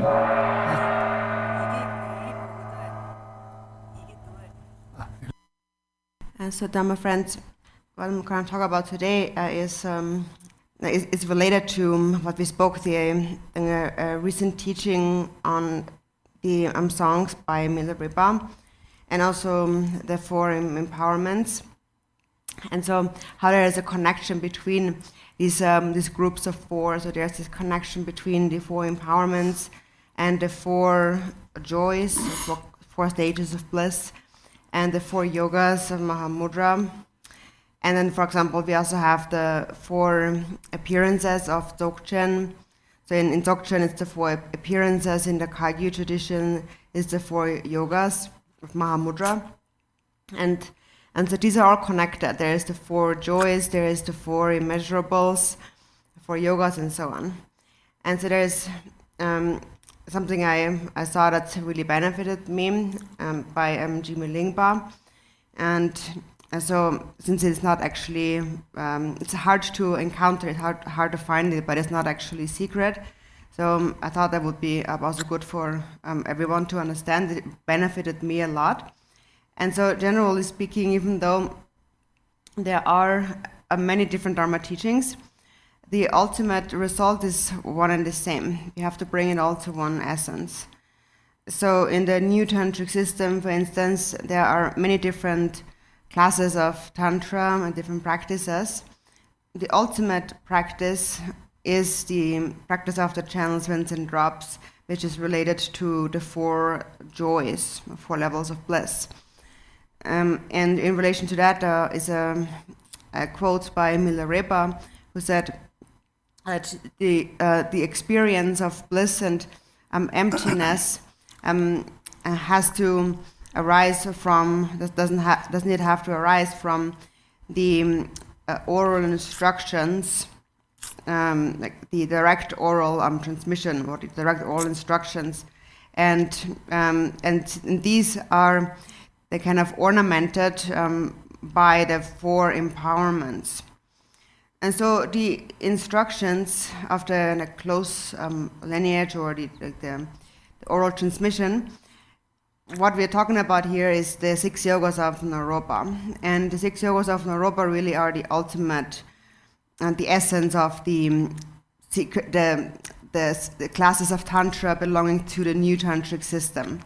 So, Dharma friends, what I'm going to talk about today is related to what we spoke in a recent teaching on the songs by Milarepa, and also the four empowerments. And so, how there is a connection between these groups of four. So there's this connection between the four empowerments and the four joys, four stages of bliss, and the four yogas of Mahamudra. And then, for example, we also have the four appearances of Dzogchen. So in Dzogchen, it's the four appearances. In the Kagyu tradition, it's the four yogas of Mahamudra. And so these are all connected. There is the four joys, there is the four immeasurables, four yogas, and so on. And so there's something I saw that really benefited me by Jimmy Lingpa. And so since it's not actually, it's hard to encounter, it's hard to find it, but it's not actually secret. So I thought that would be also good for everyone to understand. It benefited me a lot. And so generally speaking, even though there are many different Dharma teachings, the ultimate result is one and the same. You have to bring it all to one essence. So in the new tantric system, for instance, there are many different classes of tantra and different practices. The ultimate practice is the practice of the channels, winds, and drops, which is related to the four joys, four levels of bliss. And in relation to that is a quote by Milarepa, who said that the experience of bliss and emptiness has to arise from, doesn't it have to arise from the oral instructions, like the direct oral transmission or the direct oral instructions, and these are they kind of ornamented by the four empowerments. And so the instructions of the close lineage or the oral transmission, what we're talking about here is the 6 yogas of Naropa. And the 6 yogas of Naropa really are the ultimate and the essence of the classes of Tantra belonging to the new Tantric system.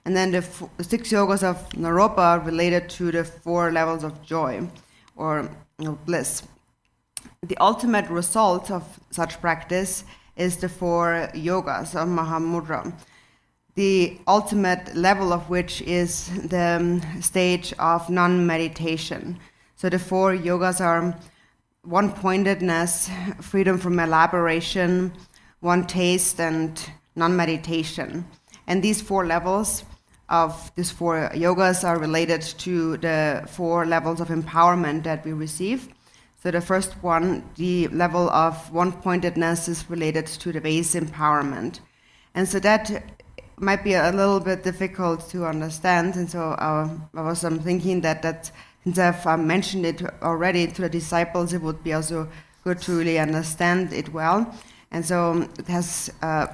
And then the 6 yogas of Naropa are related to the 4 levels of joy or bliss. The ultimate result of such practice is the 4 yogas of Mahamudra, the ultimate level of which is the stage of non-meditation. So the 4 yogas are one-pointedness, freedom from elaboration, one taste, and non-meditation. And these 4 levels of these 4 yogas are related to the 4 levels of empowerment that we receive. So the first one, the level of one-pointedness, is related to the Vase empowerment. And so that might be a little bit difficult to understand. And so I was thinking that since I've mentioned it already to the disciples, it would be also good to really understand it well. And so it has,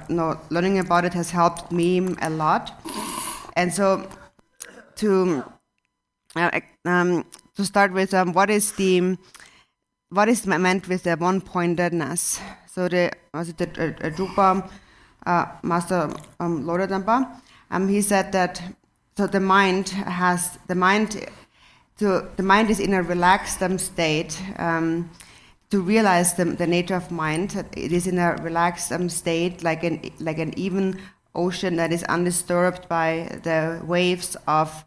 learning about it has helped me a lot. And so to start with, what is meant with the one-pointedness? So the Drupa Master Lodadampa, he said that so the mind is in a relaxed state. To realize the nature of mind, it is in a relaxed state, like an even ocean that is undisturbed by the waves of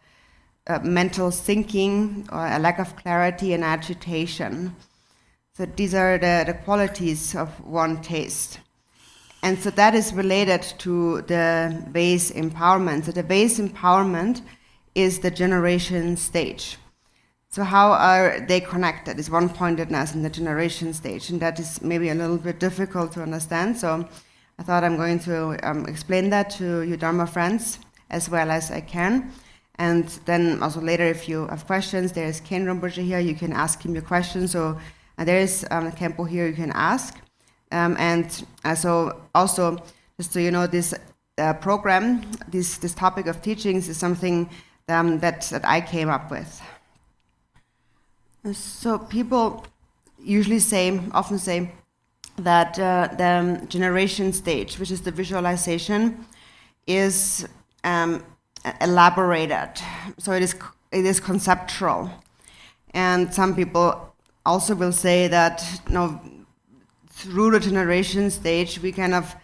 mental thinking or a lack of clarity and agitation. So these are the qualities of one taste. And so that is related to the Vase empowerment. So the Vase empowerment is the generation stage. So how are they connected? Is one-pointedness in the generation stage, and that is maybe a little bit difficult to understand. So I thought I'm going to explain that to you Dharma friends as well as I can. And then also later, if you have questions, there's Garchen Rinpoche here, you can ask him your questions. So there is Khenpo here, you can ask. So also, just so you know, this program, this topic of teachings is something that I came up with. So people often say that the generation stage, which is the visualization, is elaborated. So it is conceptual. And some people also will say that through the generation stage we kind of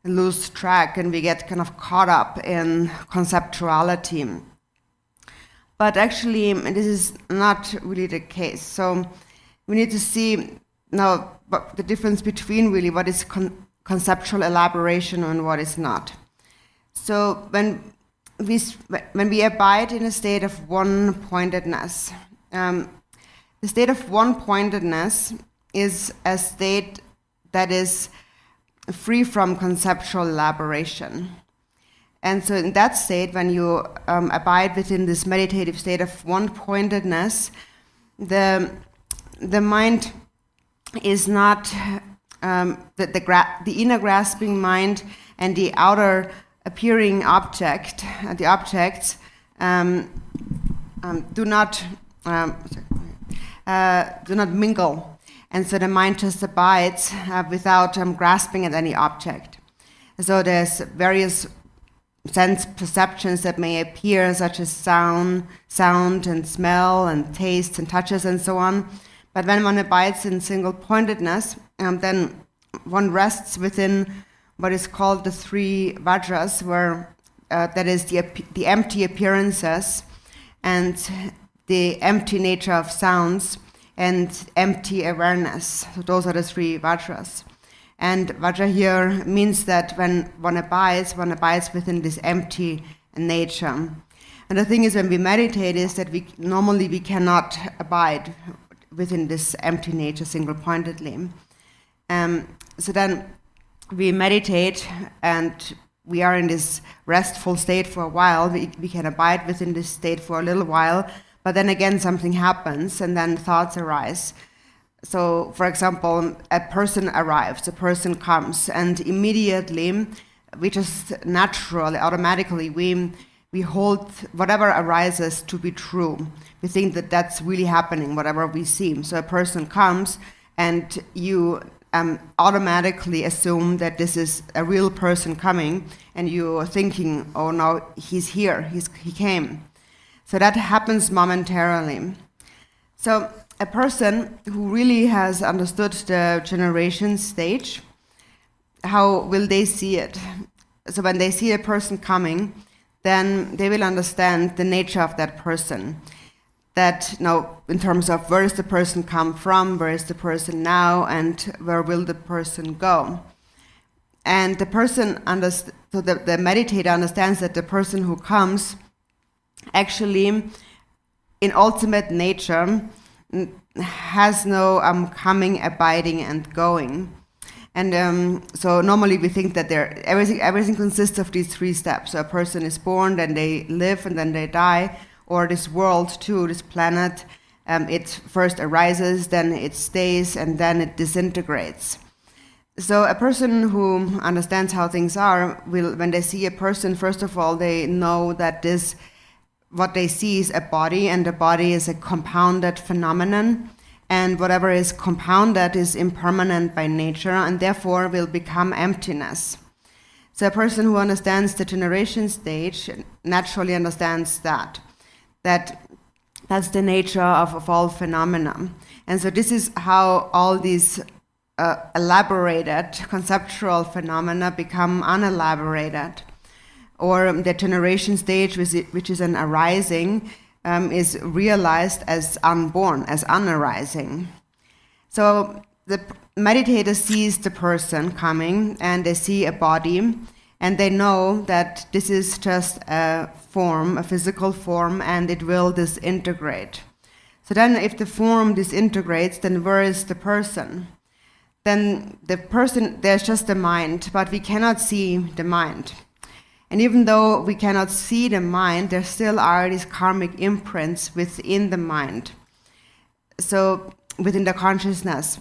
lose track and we get kind of caught up in conceptuality. But actually, this is not really the case. So we need to see now the difference between really what is conceptual elaboration and what is not. So when we abide in a state of one-pointedness, the state of one-pointedness is a state that is free from conceptual elaboration. And so in that state, when you abide within this meditative state of one-pointedness, the mind is not the inner grasping mind and the outer appearing object, the objects do not mingle. And so the mind just abides without grasping at any object. So there's various sense perceptions that may appear, such as sound and smell and taste and touches and so on. But when one abides in single-pointedness, then one rests within what is called the three vajras, where that is the empty appearances and the empty nature of sounds and empty awareness. So those are the three vajras. And vajra here means that when one abides within this empty nature. And the thing is, when we meditate, is that we cannot abide within this empty nature single-pointedly. So then we meditate and we are in this restful state for a while. We can abide within this state for a little while, but then again something happens and then thoughts arise. So, for example, a person arrives, a person comes, and immediately we just naturally, automatically, we hold whatever arises to be true. We think that that's really happening, whatever we see. So a person comes and you automatically assume that this is a real person coming, and you're thinking, oh no, he's here, he came. So that happens momentarily. So a person who really has understood the generation stage, how will they see it? So when they see a person coming, then they will understand the nature of that person. That now, in terms of where does the person come from, where is the person now, and where will the person go? And the person so the meditator understands that the person who comes actually, in ultimate nature, has no coming, abiding, and going. And so normally we think that everything consists of these three steps. So a person is born, then they live, and then they die. Or this world too, this planet, it first arises, then it stays, and then it disintegrates. So a person who understands how things are will, when they see a person, first of all, they know that what they see is a body, and the body is a compounded phenomenon, and whatever is compounded is impermanent by nature, and therefore will become emptiness. So a person who understands the generation stage naturally understands that's the nature of all phenomena. And so this is how all these elaborated conceptual phenomena become unelaborated. Or the generation stage, which is an arising, is realized as unborn, as unarising. So the meditator sees the person coming, and they see a body, and they know that this is just a form, a physical form, and it will disintegrate. So then if the form disintegrates, then where is the person? Then the person, there's just the mind, but we cannot see the mind. And even though we cannot see the mind, there still are these karmic imprints within the mind. So within the consciousness.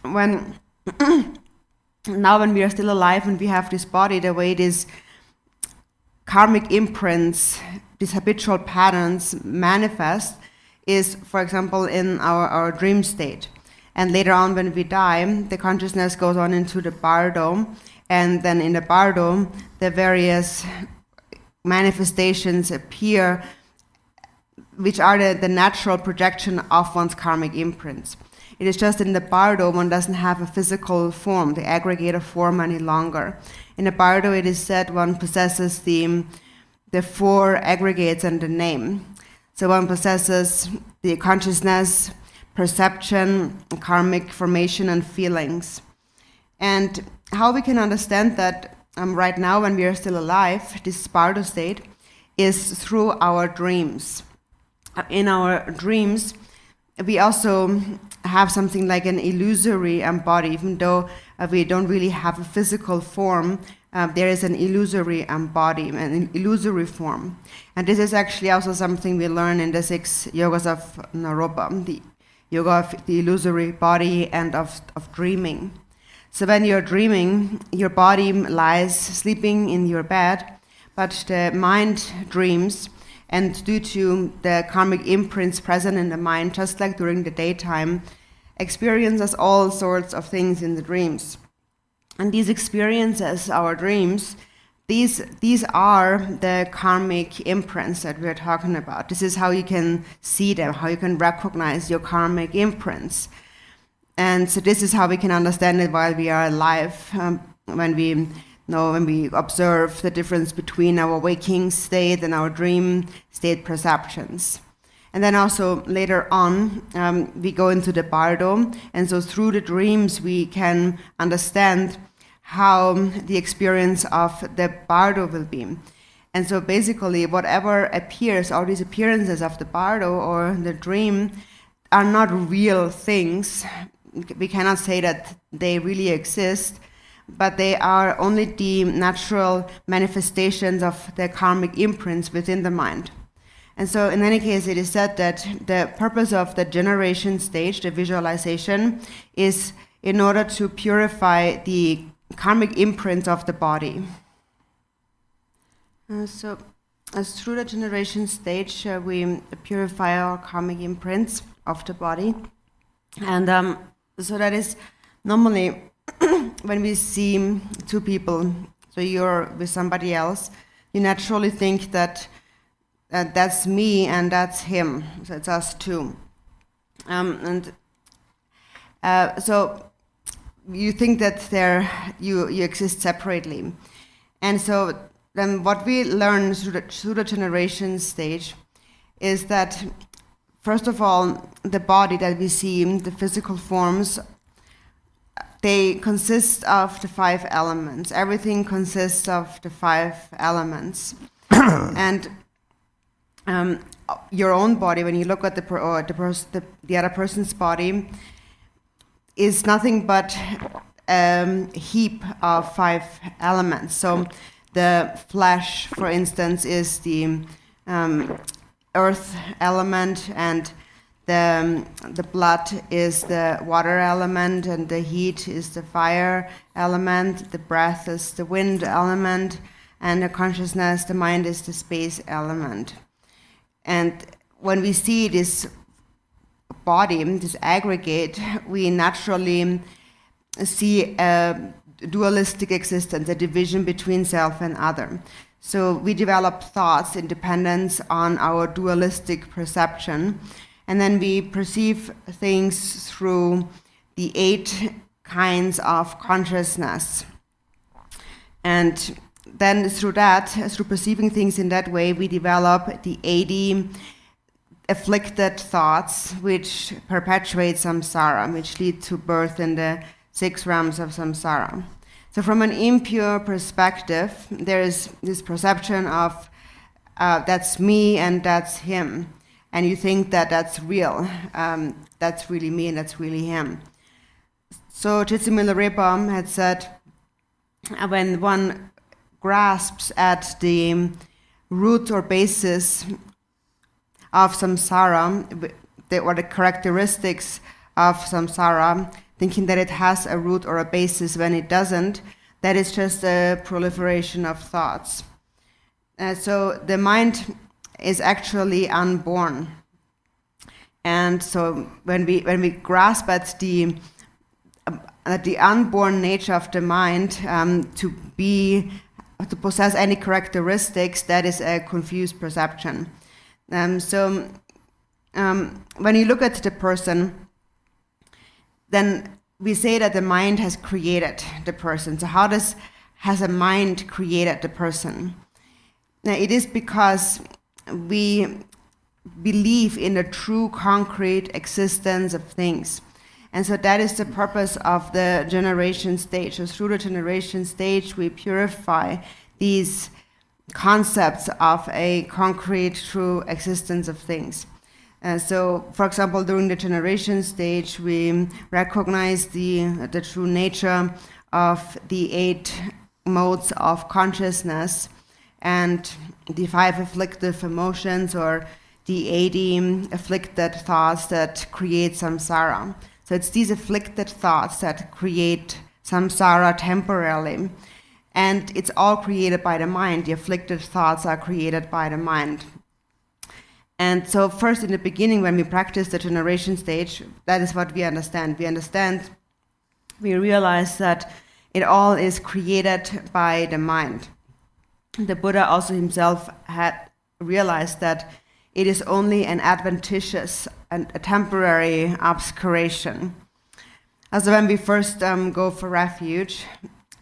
When now when we are still alive and we have this body, the way these karmic imprints, these habitual patterns manifest is, for example, in our dream state. And later on when we die, the consciousness goes on into the bardo, and then in the bardo, the various manifestations appear, which are the natural projection of one's karmic imprints. It is just in the bardo one doesn't have a physical form, the aggregator form any longer. In the bardo it is said one possesses the four aggregates and the name. So one possesses the consciousness, perception, karmic formation, and feelings. And how we can understand that right now when we are still alive, this bardo state, is through our dreams. In our dreams, we also have something like an illusory body, even though we don't really have a physical form. There is an illusory body, an illusory form. And this is actually also something we learn in the 6 yogas of Naropa, the yoga of the illusory body and of dreaming. So when you're dreaming, your body lies sleeping in your bed, but the mind dreams, and due to the karmic imprints present in the mind, just like during the daytime, experiences all sorts of things in the dreams. And these experiences, our dreams, these are the karmic imprints that we're talking about. This is how you can see them, how you can recognize your karmic imprints. And so this is how we can understand it while we are alive, when we observe the difference between our waking state and our dream state perceptions. And then also later on, we go into the bardo, and so through the dreams we can understand how the experience of the bardo will be. And so basically whatever appears, all these appearances of the bardo or the dream are not real things. We cannot say that they really exist, but they are only the natural manifestations of the karmic imprints within the mind. And so in any case, it is said that the purpose of the generation stage, the visualization, is in order to purify the karmic imprints of the body. So as through the generation stage, we purify our karmic imprints of the body. And so that is normally when we see two people, so you're with somebody else, you naturally think that that's me and that's him, so it's us two. So you think that you exist separately. And so then what we learn through the generation stage is that, first of all, the body that we see, the physical forms, they consist of the 5 elements. Everything consists of the 5 elements. And your own body, when you look at the other person's body, is nothing but a heap of 5 elements. So the flesh, for instance, is the earth element, and the blood is the water element, and the heat is the fire element, the breath is the wind element, and the consciousness, the mind, is the space element. And when we see this body, this aggregate, we naturally see a dualistic existence, a division between self and other. So we develop thoughts in dependence on our dualistic perception, and then we perceive things through the 8 kinds of consciousness. And then through perceiving things in that way, we develop the 80 afflicted thoughts which perpetuate samsara, which lead to birth in the 6 realms of samsara. So from an impure perspective, there is this perception of that's me and that's him. And you think that that's real, that's really me and that's really him. So Milarepa had said, when one grasps at the root or basis of samsara, or the characteristics of samsara, thinking that it has a root or a basis when it doesn't, that is just a proliferation of thoughts. So the mind is actually unborn. And so when we grasp at the unborn nature of the mind, to possess any characteristics, that is a confused perception. So when you look at the person, then we say that the mind has created the person. So how has a mind created the person? Now, it is because we believe in the true concrete existence of things. And so that is the purpose of the generation stage. So through the generation stage, we purify these concepts of a concrete, true existence of things. So, for example, during the generation stage, we recognize the true nature of the 8 modes of consciousness and the 5 afflictive emotions, or the 80 afflicted thoughts that create samsara. So it's these afflicted thoughts that create samsara temporarily. And it's all created by the mind. The afflicted thoughts are created by the mind. And so first in the beginning, when we practice the generation stage, that is what we understand. We realize that it all is created by the mind. The Buddha also himself had realized that it is only an adventitious and a temporary obscuration. Also, when we first go for refuge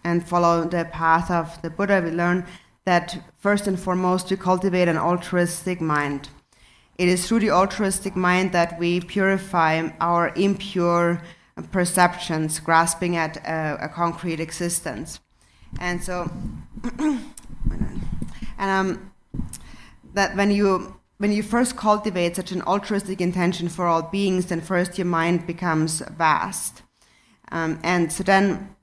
and follow the path of the Buddha, we learn that first and foremost we cultivate an altruistic mind. It is through the altruistic mind that we purify our impure perceptions, grasping at a concrete existence. And so, that when you first cultivate such an altruistic intention for all beings, then first your mind becomes vast. And so then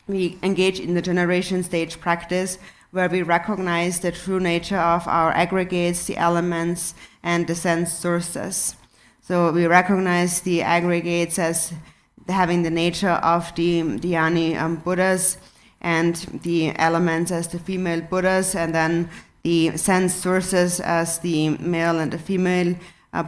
we engage in the generation stage practice, where we recognize the true nature of our aggregates, the elements, and the sense sources. So we recognize the aggregates as having the nature of the Dhyani Buddhas, and the elements as the female Buddhas, and then the sense sources as the male and the female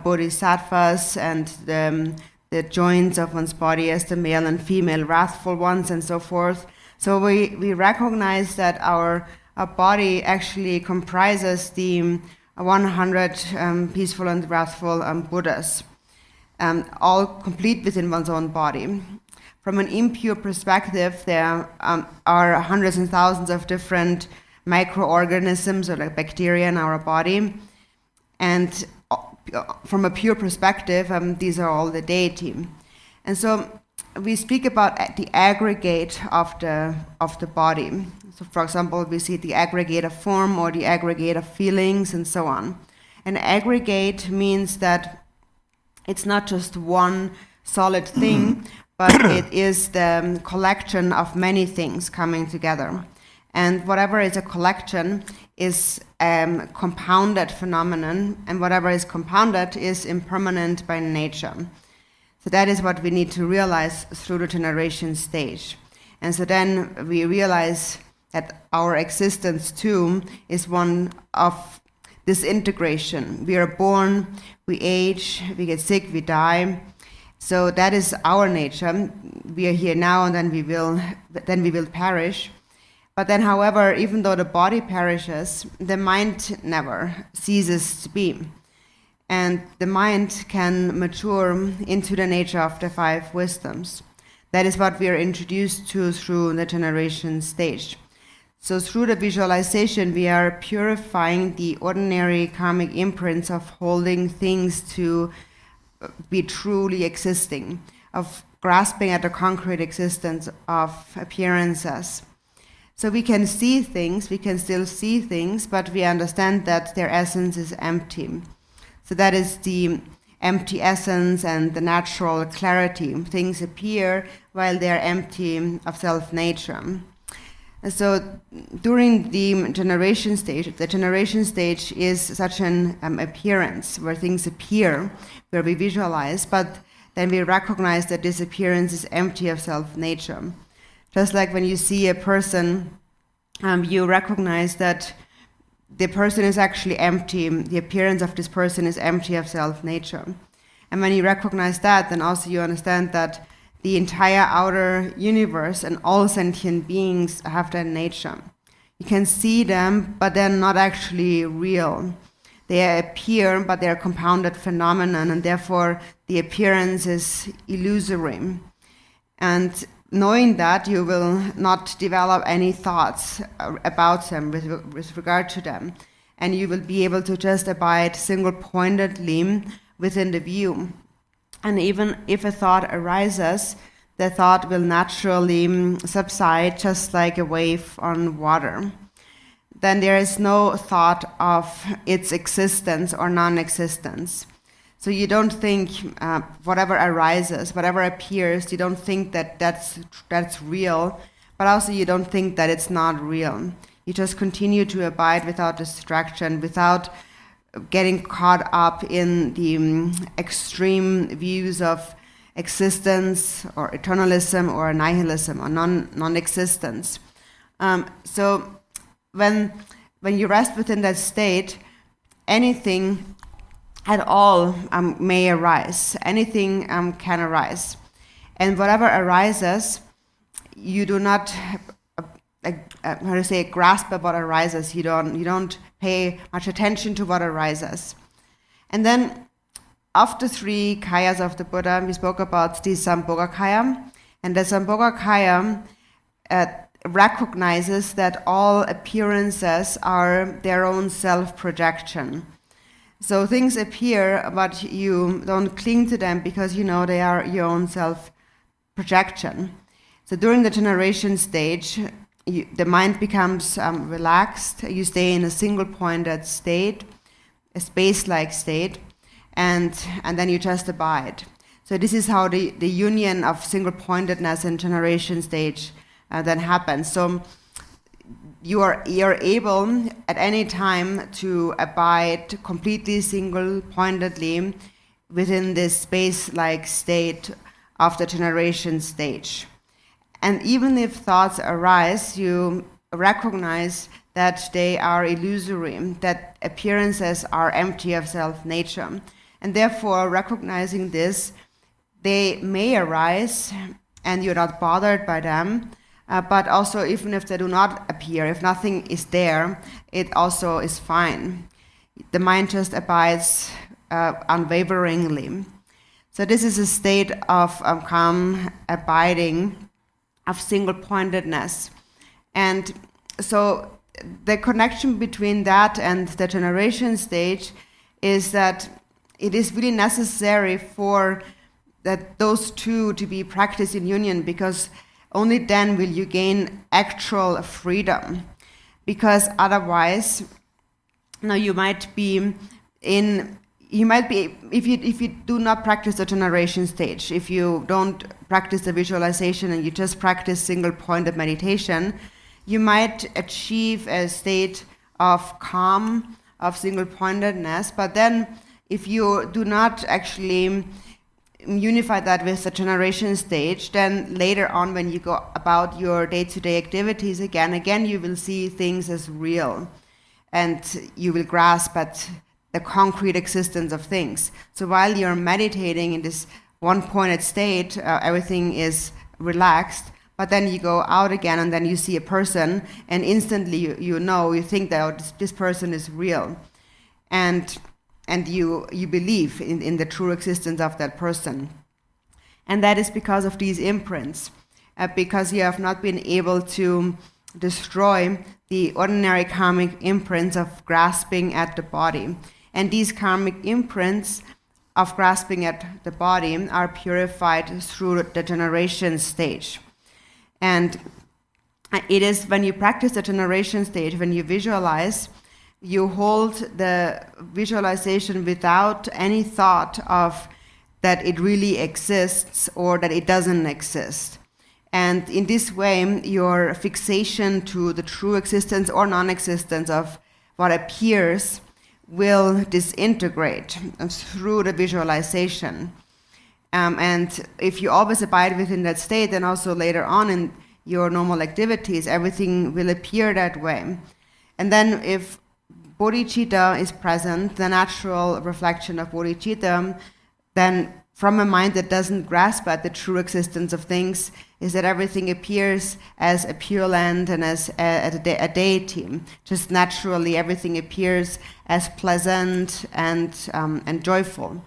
bodhisattvas, and the joints of one's body as the male and female wrathful ones, and so forth. So we recognize that our body actually comprises the 100 peaceful and wrathful Buddhas, all complete within one's own body. From an impure perspective, there are hundreds and thousands of different microorganisms, or like bacteria, in our body. And from a pure perspective, these are all the deity. And so we speak about the aggregate of the body. So for example, we see the aggregate of form or the aggregate of feelings and so on. An aggregate means that it's not just one solid thing, but it is the collection of many things coming together. And whatever is a collection is a compounded phenomenon, and whatever is compounded is impermanent by nature. So that is what we need to realize through the generation stage. And so then we realize that our existence too is one of disintegration. We are born, we age, we get sick, we die. So that is our nature. We are here now, and then we will perish. But then, however, even though the body perishes, the mind never ceases to be. And the mind can mature into the nature of the 5 wisdoms. That is what we are introduced to through the generation stage. So through the visualization, we are purifying the ordinary karmic imprints of holding things to be truly existing, of grasping at the concrete existence of appearances. So we can see things, we can still see things, but we understand that their essence is empty. So that is the empty essence and the natural clarity. Things appear while they are empty of self-nature. And so during the generation stage is such an appearance where things appear, where we visualize, but then we recognize that this appearance is empty of self-nature. Just like when you see a person, you recognize that the person is actually empty, the appearance of this person is empty of self-nature. And when you recognize that, then also you understand that the entire outer universe and all sentient beings have that nature. You can see them, but they're not actually real. They appear, but they're a compounded phenomenon, and therefore the appearance is illusory. And knowing that, you will not develop any thoughts about them with regard to them. And you will be able to just abide single-pointedly within the view. And even if a thought arises, the thought will naturally subside just like a wave on water. Then there is no thought of its existence or non-existence. So you don't think whatever arises, whatever appears, you don't think that that's real, but also you don't think that it's not real. You just continue to abide without distraction, without getting caught up in the extreme views of existence or eternalism or nihilism or non-existence. So when you rest within that state, anything at all may arise. Anything can arise. And whatever arises, you do not grasp at what arises. You don't pay much attention to what arises. And then of the three kayas of the Buddha, we spoke about the Sambhogakaya. And the Sambhogakaya recognizes that all appearances are their own self-projection. So things appear, but you don't cling to them because you know they are your own self-projection. So during the generation stage, the mind becomes relaxed. You stay in a single-pointed state, a space-like state, and then you just abide. So this is how the union of single-pointedness and generation stage then happens. So you're able at any time to abide completely single-pointedly within this space-like state of the generation stage. And even if thoughts arise, you recognize that they are illusory, that appearances are empty of self-nature. And therefore, recognizing this, they may arise and you're not bothered by them, but also even if they do not appear, if nothing is there, it also is fine. The mind just abides unwaveringly. So this is a state of calm abiding, of single-pointedness. And so the connection between that and the generation stage is that it is really necessary for that those two to be practiced in union, because only then will you gain actual freedom. Because otherwise, you might be, if you do not practice the generation stage, if you don't practice the visualization and you just practice single-pointed meditation, you might achieve a state of calm, of single-pointedness, but then if you do not actually unify that with the generation stage, then later on when you go about your day-to-day activities again you will see things as real, and you will grasp at the concrete existence of things. So while you're meditating in this one-pointed state, everything is relaxed, but then you go out again and then you see a person, and instantly you think that this person is real, and you believe in the true existence of that person. And that is because of these imprints, because you have not been able to destroy the ordinary karmic imprints of grasping at the body. And these karmic imprints of grasping at the body are purified through the generation stage. And it is when you practice the generation stage, when you visualize, you hold the visualization without any thought of that it really exists or that it doesn't exist. And in this way, your fixation to the true existence or non-existence of what appears will disintegrate through the visualization. And if you always abide within that state, then also later on in your normal activities, everything will appear that way. And then if bodhicitta is present, the natural reflection of bodhicitta, then from a mind that doesn't grasp at the true existence of things, is that everything appears as a pure land and as a deity. Just naturally, everything appears as pleasant and joyful.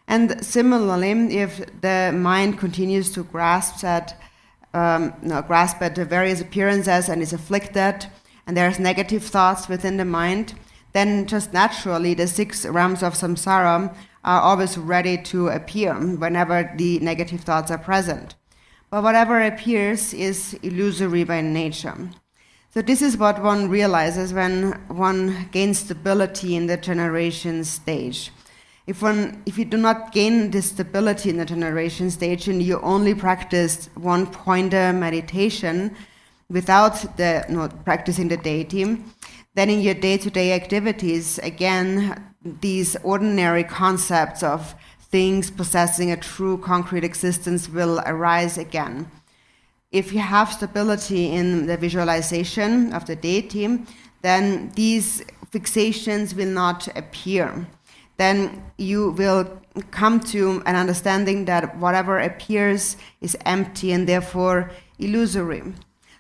And similarly, if the mind continues to grasp at the various appearances and is afflicted, and there's negative thoughts within the mind, then just naturally the 6 realms of samsara are always ready to appear whenever the negative thoughts are present. But whatever appears is illusory by nature. So this is what one realizes when one gains stability in the generation stage. If you do not gain this stability in the generation stage and you only practice one pointer meditation without practicing the deity, then in your day-to-day activities, again, these ordinary concepts of things possessing a true concrete existence will arise again. If you have stability in the visualization of the deity, then these fixations will not appear. Then you will come to an understanding that whatever appears is empty and therefore illusory.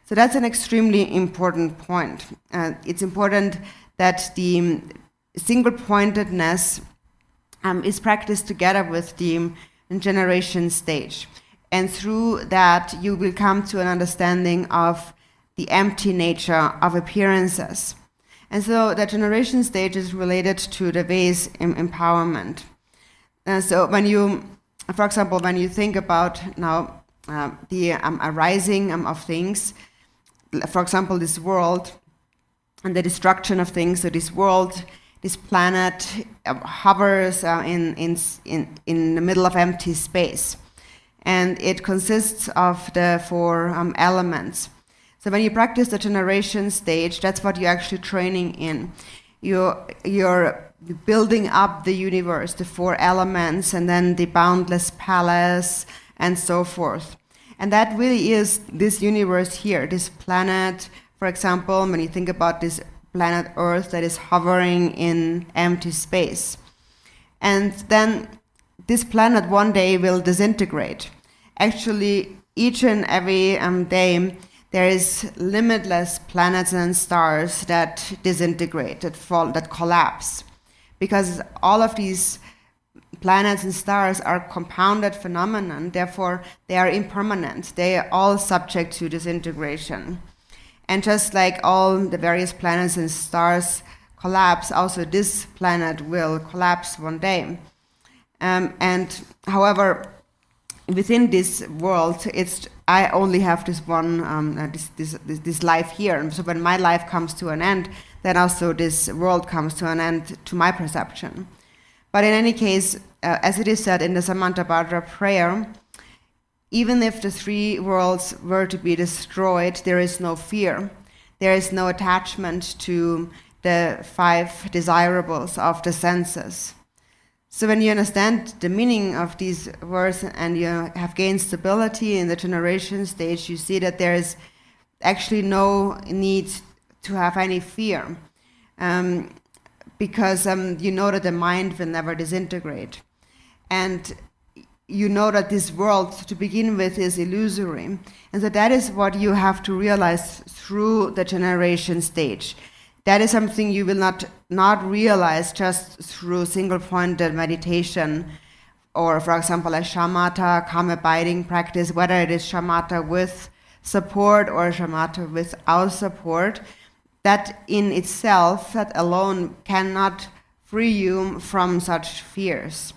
So that's an extremely important point. It's important that the single pointedness is practiced together with the generation stage. And through that, you will come to an understanding of the empty nature of appearances. And so the generation stage is related to the Vase empowerment. So when you, for example, when you think about now the arising of things, for example, this world and the destruction of things, so this world, this planet hovers in the middle of empty space. And it consists of the 4 elements. So when you practice the generation stage, that's what you're actually training in. You're building up the universe, the 4 elements, and then the boundless palace, and so forth. And that really is this universe here, this planet, for example, when you think about this planet Earth that is hovering in empty space. And then this planet one day will disintegrate. Actually, each and every day, there is limitless planets and stars that disintegrate, that fall, that collapse. Because all of these planets and stars are compounded phenomenon, therefore they are impermanent. They are all subject to disintegration. And just like all the various planets and stars collapse, also this planet will collapse one day. And however, within this world, I only have this one, this life here. And so when my life comes to an end, then also this world comes to an end to my perception. But in any case, as it is said in the Samantabhadra prayer, even if the 3 worlds were to be destroyed, there is no fear. There is no attachment to the 5 desirables of the senses. So when you understand the meaning of these words and you have gained stability in the generation stage, you see that there is actually no need to have any fear. Because you know that the mind will never disintegrate. And you know that this world, to begin with, is illusory. And so that is what you have to realize through the generation stage. That is something you will not realize just through single-pointed meditation, or, for example, a shamatha, calm abiding practice, whether it is shamatha with support or shamatha without support. That in itself, that alone, cannot free you from such fears.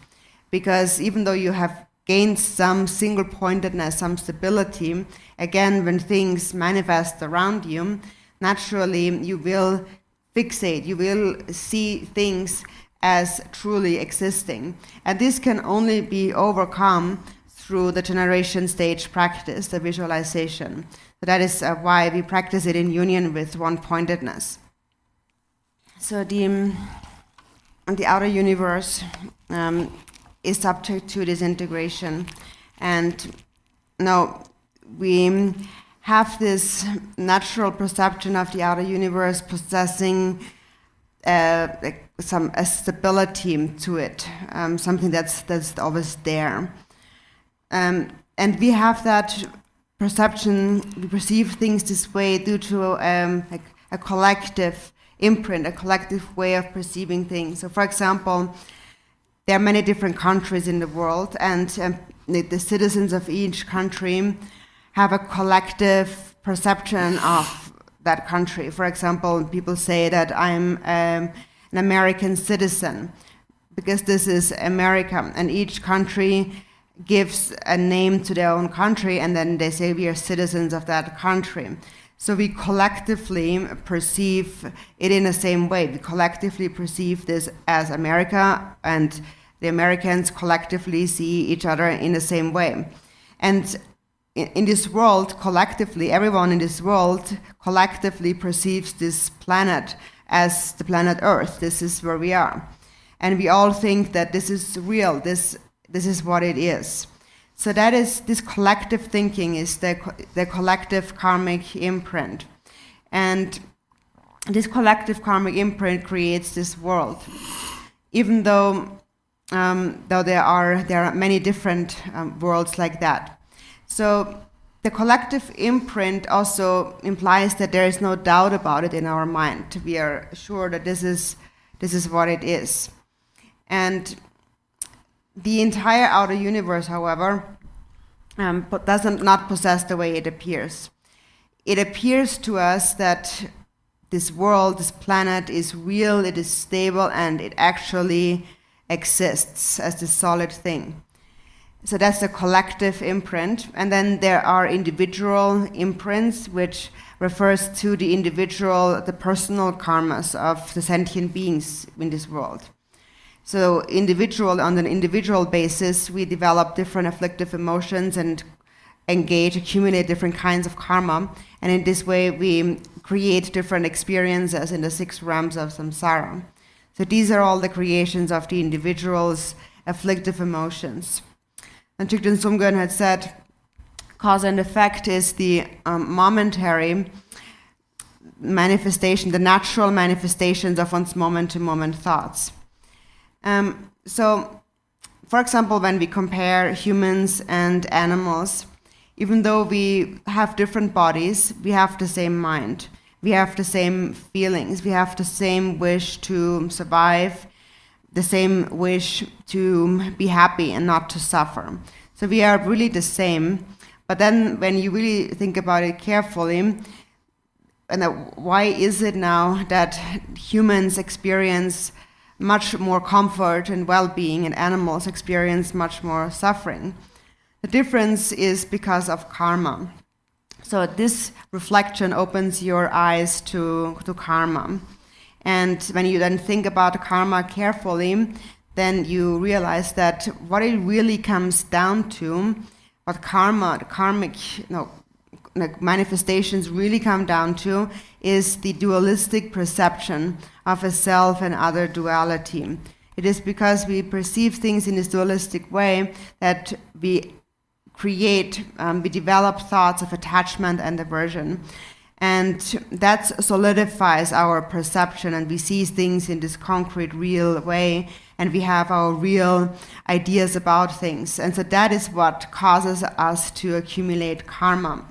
Because even though you have gained some single-pointedness, some stability, again, when things manifest around you, naturally you will fixate, you will see things as truly existing. And this can only be overcome through the generation stage practice, the visualization. So that is why we practice it in union with one-pointedness. So the outer universe is subject to disintegration. And now we have this natural perception of the outer universe possessing some stability to it, something that's always there. And we have that perception, we perceive things this way due to a collective imprint, a collective way of perceiving things. So for example, there are many different countries in the world, and the citizens of each country have a collective perception of that country. For example, people say that I'm an American citizen because this is America, and each country gives a name to their own country, and then they say we are citizens of that country. So we collectively perceive it in the same way. We collectively perceive this as America, and the Americans collectively see each other in the same way. And in this world, collectively, everyone in this world collectively perceives this planet as the planet Earth. This is where we are. And we all think that this is real, this is what it is. So that is, this collective thinking is the collective karmic imprint. And this collective karmic imprint creates this world. Even though there are many different worlds like that. So the collective imprint also implies that there is no doubt about it in our mind. We are sure that this is what it is. And the entire outer universe, however, does not possess the way it appears. It appears to us that this world, this planet is real, it is stable, and it actually exists as this solid thing. So that's the collective imprint. And then there are individual imprints, which refers to the personal karmas of the sentient beings in this world. So on an individual basis, we develop different afflictive emotions and accumulate different kinds of karma. And in this way, we create different experiences in the 6 realms of samsara. So these are all the creations of the individual's afflictive emotions. And Thigden Sumgön had said, cause and effect is the momentary manifestation, the natural manifestations of one's moment-to-moment thoughts. So, for example, when we compare humans and animals, even though we have different bodies, we have the same mind. We have the same feelings. We have the same wish to survive, the same wish to be happy and not to suffer. So we are really the same. But then when you really think about it carefully, and why is it now that humans experience much more comfort and well-being and animals experience much more suffering? The difference is because of karma. So this reflection opens your eyes to karma. And when you then think about karma carefully, then you realize that what it really comes down to, what the karmic manifestations really come down to, is the dualistic perception of a self and other duality. It is because we perceive things in this dualistic way that we develop thoughts of attachment and aversion. And that solidifies our perception, and we see things in this concrete, real way, and we have our real ideas about things. And so that is what causes us to accumulate karma.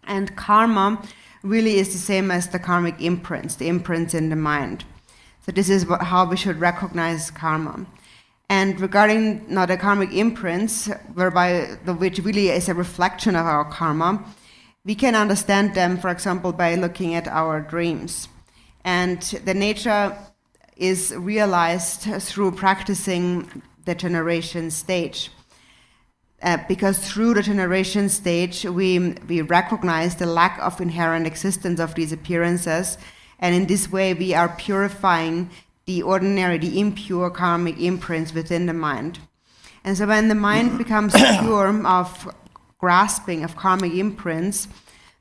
And karma really is the same as the karmic imprints, the imprints in the mind. So this is how we should recognize karma. And regarding the karmic imprints, which really is a reflection of our karma, we can understand them, for example, by looking at our dreams. And the nature is realized through practicing the generation stage. Because through the generation stage, we recognize the lack of inherent existence of these appearances, and in this way we are purifying the impure karmic imprints within the mind. And so when the mind becomes pure of grasping of karmic imprints,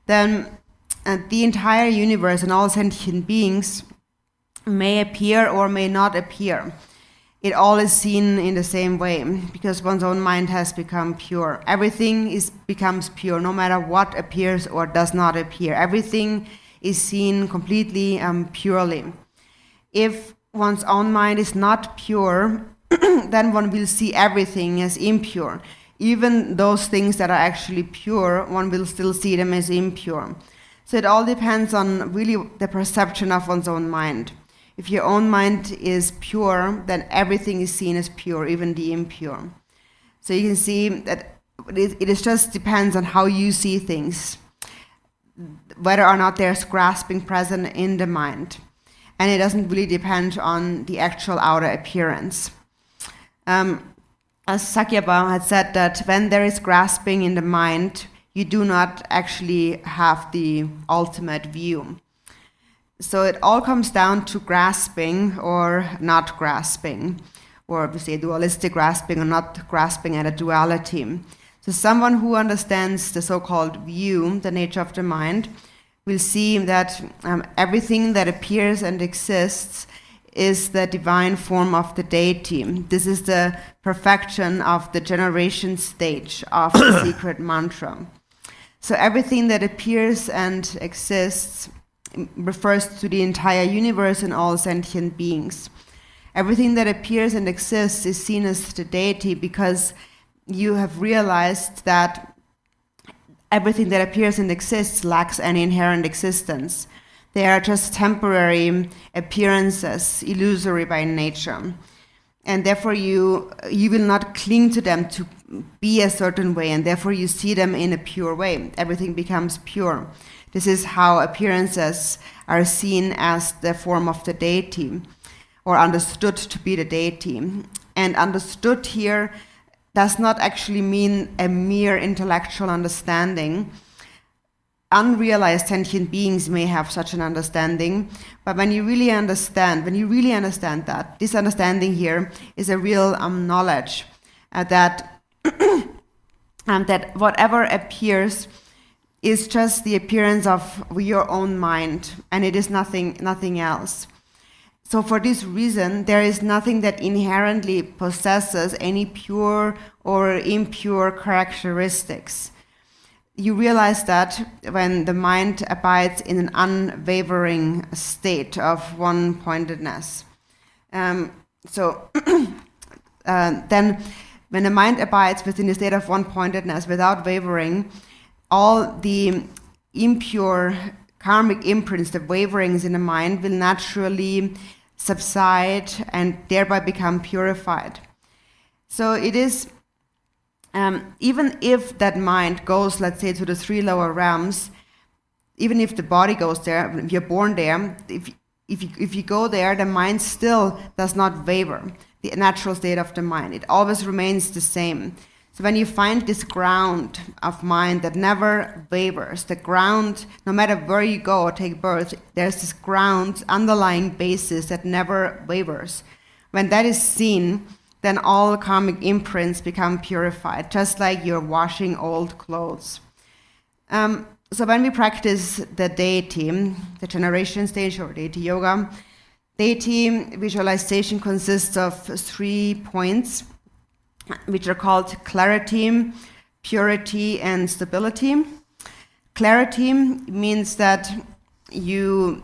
then the entire universe and all sentient beings may appear or may not appear. it all is seen in the same way, because one's own mind has become pure. Everything becomes pure, no matter what appears or does not appear. Everything is seen completely purely. If one's own mind is not pure, then one will see everything as impure. Even those things that are actually pure, one will still see them as impure. So it all depends on really the perception of one's own mind. If your own mind is pure, then everything is seen as pure, even the impure. So you can see that it just depends on how you see things, whether or not there's grasping present in the mind. And it doesn't really depend on the actual outer appearance. As Sakyabha had said, that when there is grasping in the mind, you do not actually have the ultimate view. So it all comes down to grasping or not grasping, or we say dualistic grasping or not grasping at a duality. So someone who understands the so-called view, the nature of the mind, will see that everything that appears and exists is the divine form of the deity. This is the perfection of the generation stage of the secret mantra. So everything that appears and exists refers to the entire universe and all sentient beings. Everything that appears and exists is seen as the deity because you have realized that everything that appears and exists lacks any inherent existence. They are just temporary appearances, illusory by nature. And therefore you will not cling to them to be a certain way, and therefore you see them in a pure way. Everything becomes pure. This is how appearances are seen as the form of the deity, or understood to be the deity. And understood here does not actually mean a mere intellectual understanding. Unrealized sentient beings may have such an understanding, but when you really understand that, this understanding here is a real knowledge that that whatever appears is just the appearance of your own mind, and it is nothing else. So for this reason, there is nothing that inherently possesses any pure or impure characteristics. You realize that when the mind abides in an unwavering state of one-pointedness. Then when the mind abides within a state of one-pointedness without wavering, all the impure karmic imprints, the waverings in the mind, will naturally subside and thereby become purified. So it is, even if that mind goes, let's say, to the 3 lower realms, even if the body goes there, if you're born there, if you go there, the mind still does not waver, the natural state of the mind. It always remains the same. So when you find this ground of mind that never wavers, the ground, no matter where you go or take birth, there's this ground, underlying basis that never wavers. When that is seen, then all karmic imprints become purified, just like you're washing old clothes. So when we practice the deity, the generation stage or deity yoga, deity visualization consists of 3 points, which are called clarity, purity, and stability. Clarity means that you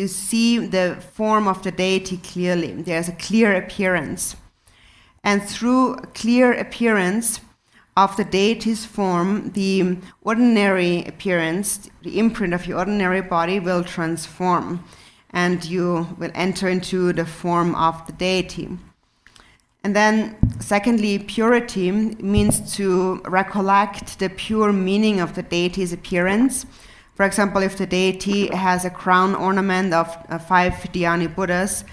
see the form of the deity clearly. There's a clear appearance. And through clear appearance of the deity's form, the ordinary appearance, the imprint of your ordinary body will transform, and you will enter into the form of the deity. And then, secondly, purity means to recollect the pure meaning of the deity's appearance. For example, if the deity has a crown ornament of 5 Dhyani Buddhas,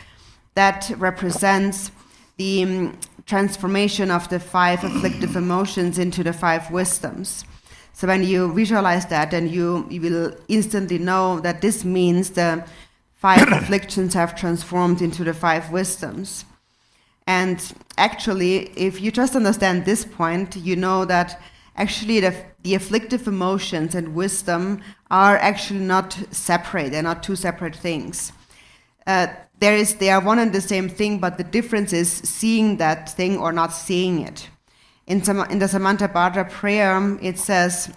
that represents the transformation of the 5 afflictive emotions into the 5 wisdoms. So when you visualize that, then you will instantly know that this means the 5 afflictions have transformed into the 5 wisdoms. And actually, if you just understand this point, you know that actually the afflictive emotions and wisdom are actually not separate. They're not 2 separate things. they are one and the same thing, but the difference is seeing that thing or not seeing it. In the Samantabhadra prayer, it says,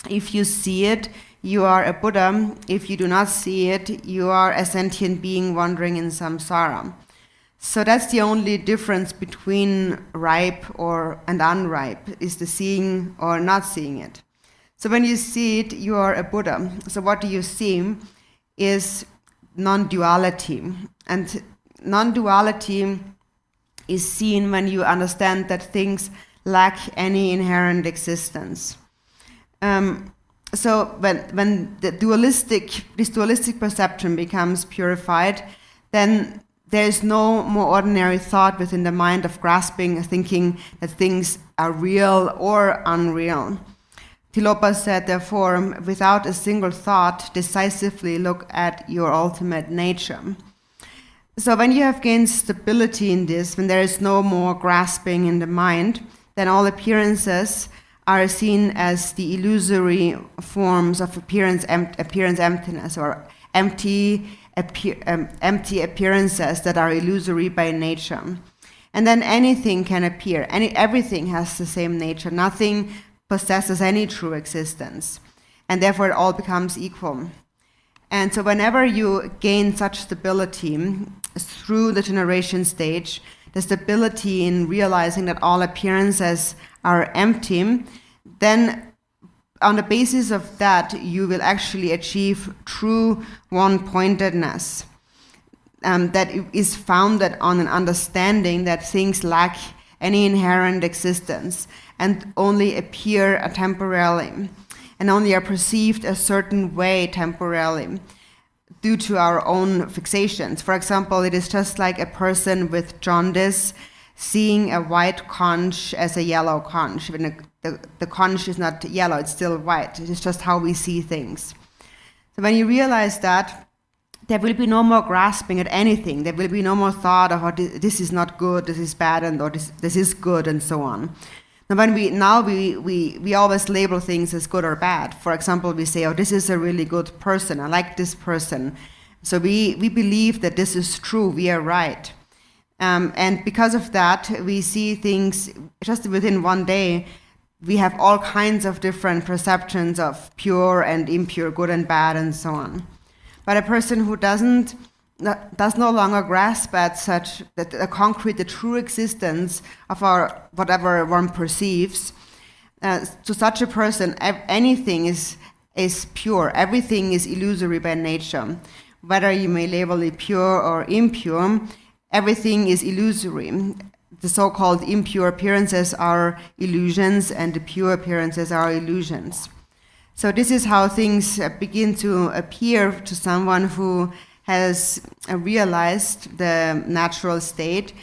if you see it, you are a Buddha. If you do not see it, you are a sentient being wandering in samsara. So that's the only difference between ripe and unripe, is the seeing or not seeing it. So when you see it, you are a Buddha. So what do you see is non-duality. And non-duality is seen when you understand that things lack any inherent existence. So when this dualistic perception becomes purified, then there is no more ordinary thought within the mind of grasping, thinking that things are real or unreal. Tilopa said, therefore, without a single thought, decisively look at your ultimate nature. So when you have gained stability in this, when there is no more grasping in the mind, then all appearances are seen as the illusory forms of appearance emptiness, or empty appearances that are illusory by nature. And then anything can appear. Everything has the same nature. Nothing possesses any true existence. And therefore it all becomes equal. And so whenever you gain such stability through the generation stage, the stability in realizing that all appearances are empty, then on the basis of that, you will actually achieve true one-pointedness that is founded on an understanding that things lack any inherent existence and only appear temporarily and only are perceived a certain way temporarily due to our own fixations. For example, it is just like a person with jaundice seeing a white conch as a yellow conch. When the conch is not yellow, it's still white. It is just how we see things. So when you realize that, there will be no more grasping at anything. There will be no more thought of, oh, this is not good, this is bad, and or this is good, and so on. Now we always label things as good or bad. For example, we say, oh, this is a really good person. I like this person. So we believe that this is true. We are right. And because of that, we see things just within one day. We have all kinds of different perceptions of pure and impure, good and bad, and so on. But a person who does no longer grasp at such the concrete, the true existence of our whatever one perceives, to such a person, anything is pure. Everything is illusory by nature. Whether you may label it pure or impure, everything is illusory. The so-called impure appearances are illusions, and the pure appearances are illusions. So this is how things begin to appear to someone who has realized the natural state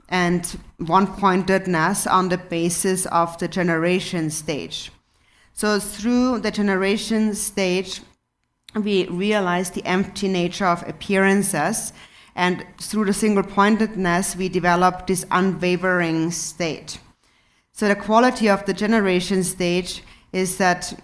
and one-pointedness on the basis of the generation stage. So through the generation stage, we realize the empty nature of appearances, and through the single-pointedness, we develop this unwavering state. So the quality of the generation stage is that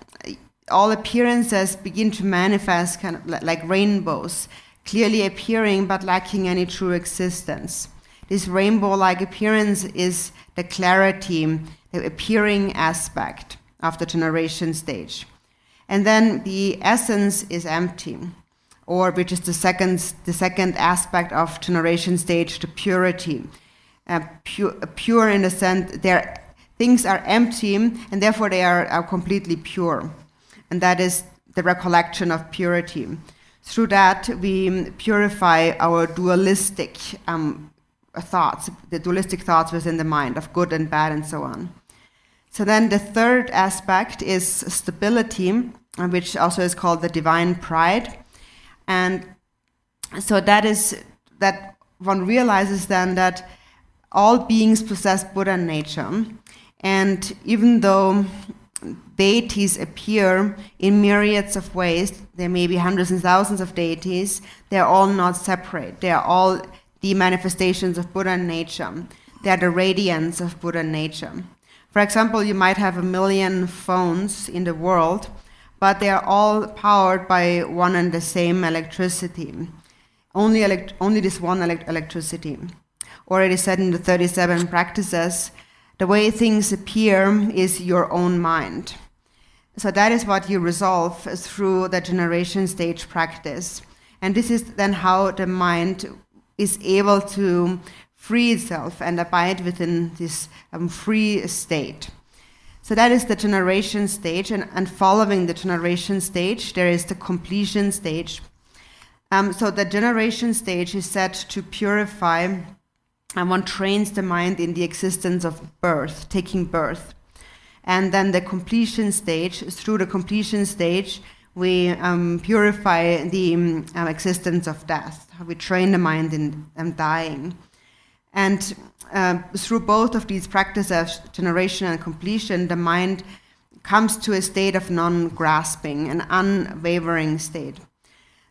all appearances begin to manifest kind of like rainbows, clearly appearing but lacking any true existence. This rainbow-like appearance is the clarity, the appearing aspect of the generation stage. And then the essence is empty, or which is the second aspect of generation stage, the purity. Pure in the sense things are empty, and therefore they are completely pure. And that is the recollection of purity. Through that, we purify our dualistic thoughts, the dualistic thoughts within the mind of good and bad and so on. So then the third aspect is stability, which also is called the divine pride. And so that one realizes then that all beings possess Buddha nature. And even though deities appear in myriads of ways, there may be hundreds and thousands of deities, they're all not separate. They are all the manifestations of Buddha nature. They are the radiance of Buddha nature. For example, you might have 1 million phones in the world, but they are all powered by one and the same electricity. only this one electricity. Or it is said in the 37 practices, the way things appear is your own mind. So that is what you resolve through the generation stage practice. And this is then how the mind is able to free itself and abide within this free state. So that is the generation stage, and following the generation stage, there is the completion stage. So the generation stage is set to purify, and one trains the mind in the existence of birth, taking birth. And then the completion stage, through the completion stage, we purify the existence of death. We train the mind in dying. And through both of these practices, generation and completion, the mind comes to a state of non-grasping, an unwavering state.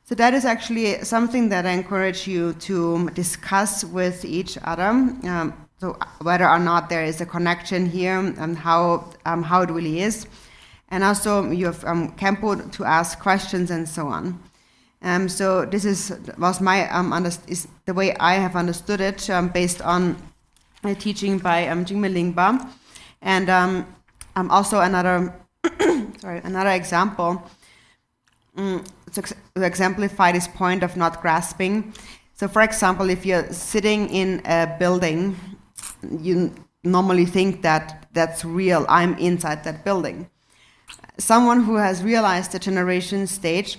So that is actually something that I encourage you to discuss with each other. So whether or not there is a connection here and how it really is. And also you have Kempo to ask questions and so on. So this was my is the way I have understood it, based on a teaching by Jingme Lingpa, and also another another example to exemplify this point of not grasping. So, for example, if you're sitting in a building, you normally think that that's real. I'm inside that building. Someone who has realized the generation stage,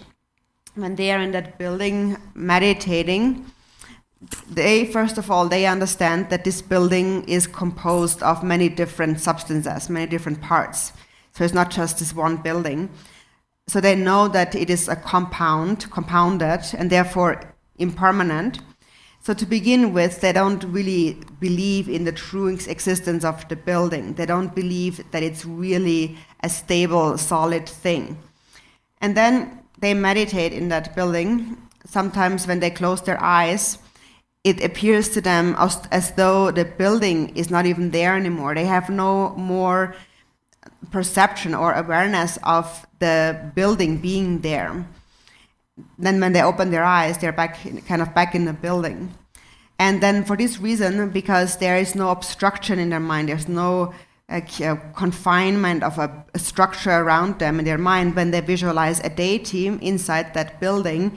when they are in that building meditating, first of all, they understand that this building is composed of many different substances, many different parts. So it's not just this one building. So they know that it is a compounded, and therefore impermanent. So to begin with, they don't really believe in the true existence of the building. They don't believe that it's really a stable, solid thing. And then they meditate in that building. Sometimes when they close their eyes, it appears to them as though the building is not even there anymore. They have no more perception or awareness of the building being there. Then when they open their eyes, they're back in the building. And then for this reason, because there is no obstruction in their mind, there's no confinement of a structure around them in their mind, when they visualize a deity inside that building,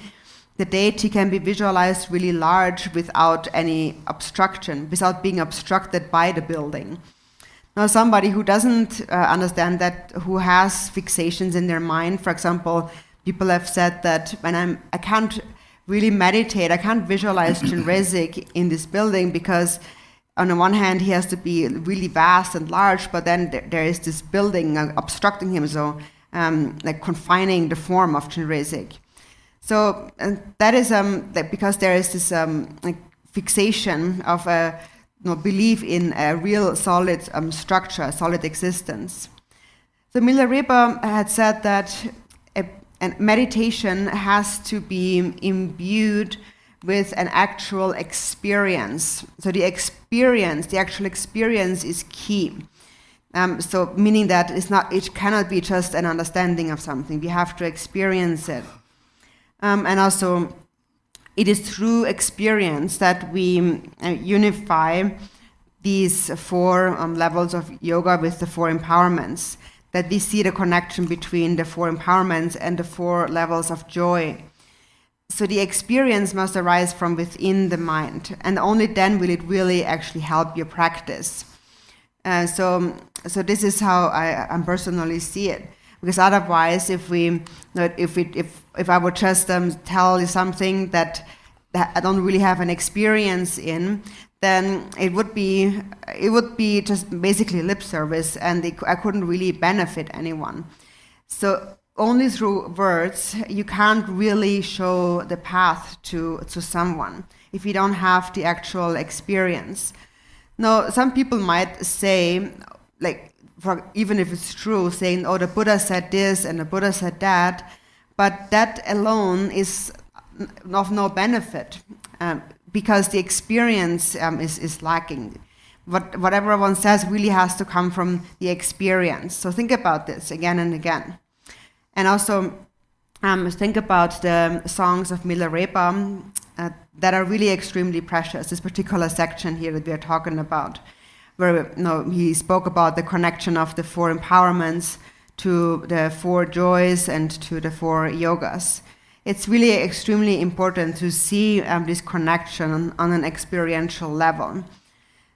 the deity can be visualized really large without any obstruction, without being obstructed by the building. Now, somebody who doesn't understand that, who has fixations in their mind, for example, people have said that when I can't really meditate, I can't visualize Chenrezig in this building because on the one hand he has to be really vast and large, but then there is this building obstructing him, so like confining the form of Chenrezig. So that is because there is this like fixation of a belief in a real solid structure, solid existence. So Milarepa had said that and meditation has to be imbued with an actual experience. So the actual experience is key. So meaning that it cannot be just an understanding of something. We have to experience it. And also, it is through experience that we unify these four levels of yoga with the four empowerments, that we see the connection between the four empowerments and the four levels of joy. So the experience must arise from within the mind, and only then will it really actually help your practice. So this is how I personally see it. Because otherwise, if I would just tell you something that I don't really have an experience in, then it would be just basically lip service, and I couldn't really benefit anyone. So only through words you can't really show the path to someone if you don't have the actual experience. Now, some people might say, like, even if it's true, saying, oh, the Buddha said this and the Buddha said that, but that alone is of no benefit, because the experience is lacking. Whatever one says really has to come from the experience. So think about this again and again. And also think about the songs of Milarepa. that are really extremely precious. This particular section here that we are talking about, where he spoke about the connection of the 4 empowerments to the 4 joys and to the 4 yogas. It's really extremely important to see this connection on an experiential level.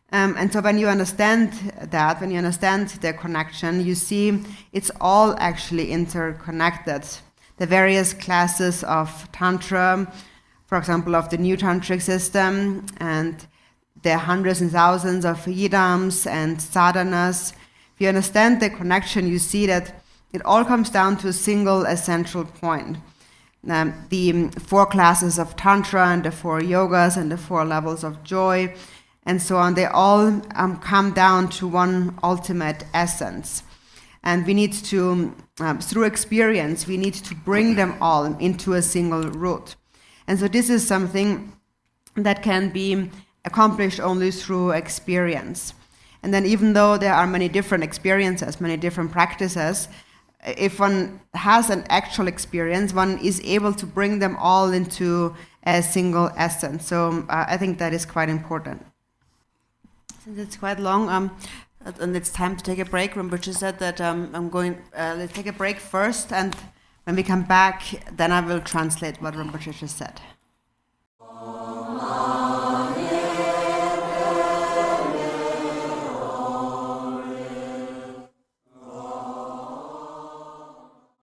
And so when you understand that, when you understand the connection, you see it's all actually interconnected. The various classes of Tantra, for example, of the new Tantric system, and the hundreds and thousands of yidams and sadhanas. If you understand the connection, you see that it all comes down to a single essential point. The 4 classes of Tantra and the 4 yogas and the 4 levels of joy and so on, they all come down to one ultimate essence. And we need to, through experience, we need to bring them all into a single root. And so this is something that can be accomplished only through experience. And then even though there are many different experiences, many different practices, if one has an actual experience, one is able to bring them all into a single essence. So I think that is quite important. Since it's quite long, and it's time to take a break, Rinpoche said that let's take a break first, and when we come back, then I will translate what Rinpoche just said.